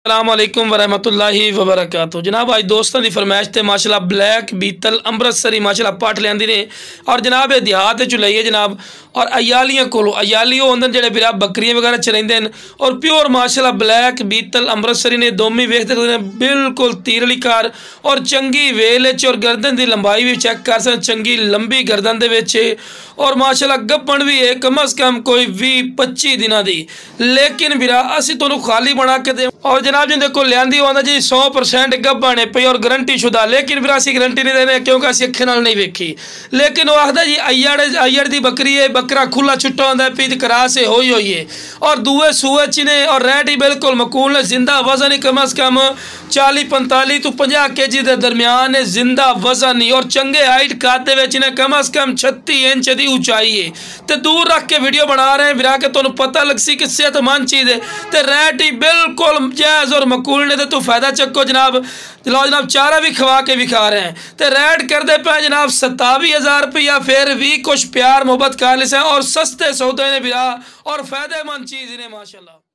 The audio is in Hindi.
अस्सलामुअलैकुम वरहमतुल्लाहि वबरकातुहू। जनाब अज दोस्तों की फरमाइश से माशाल्लाह ब्लैक बीतल अमृतसरी माशाल्लाह पट लियांदी ने और जनाब ये देहात चु लईए जनाब और अयालियां कोलों अयाली होंदे जेड़े बिरा बकरियां वगैरह चराइंदे हैं और प्योर माशाल्लाह ब्लैक बीतल अमृतसरी ने दोमी वेखते हैं बिल्कुल तीरली कार और चंगी वेल और गर्दन की लंबाई भी चेक कर सकते चंगी लंबी गर्दन दे और माशाल्लाह गब्बन भी है कम अज़ कम कोई 20-25 दिनों की। लेकिन बिरा असी तुहानू खाली बना के दे और जनाब जी देखो लियांदी आंदा जी 100% गब्बन है पई और गारंटी शुदा। लेकिन फिर असी गारंटी नहीं देने क्योंकि असी अखे नाल नहीं वेखी। लेकिन वो आखदा जी अय्यड़ दी बकरी है बकरा खुला छुट्टा होंदा है पीत करास है होई है और दुए सूए च ने और रेड ही बिल्कुल मकूल ने जिंदा वजन ही कम अज़ कम 40-45 तो 50 kg के दरमियान है जिंदा वजन ही और चंगे हाइट काद ने कम अज़ कम 36 इंच की ऊंचाई है। तो दूर रख के वीडियो बना रहे हैं विरा के तुहानू पता लग सी कि सेहतमंद चीज़ है। तो रेट ही बिल्कुल जायज़ और मकूल ने तो फायदा चक्को जनाब। लो जनाब चारा भी खवा के विखा रहे हैं तो रेट करते पे जनाब 27,000 रुपया। फिर भी कुछ प्यार मोहब्बत कर ले और सस्ते सौदे ने विरा और फायदेमंद चीज़ ने माशाल्लाह।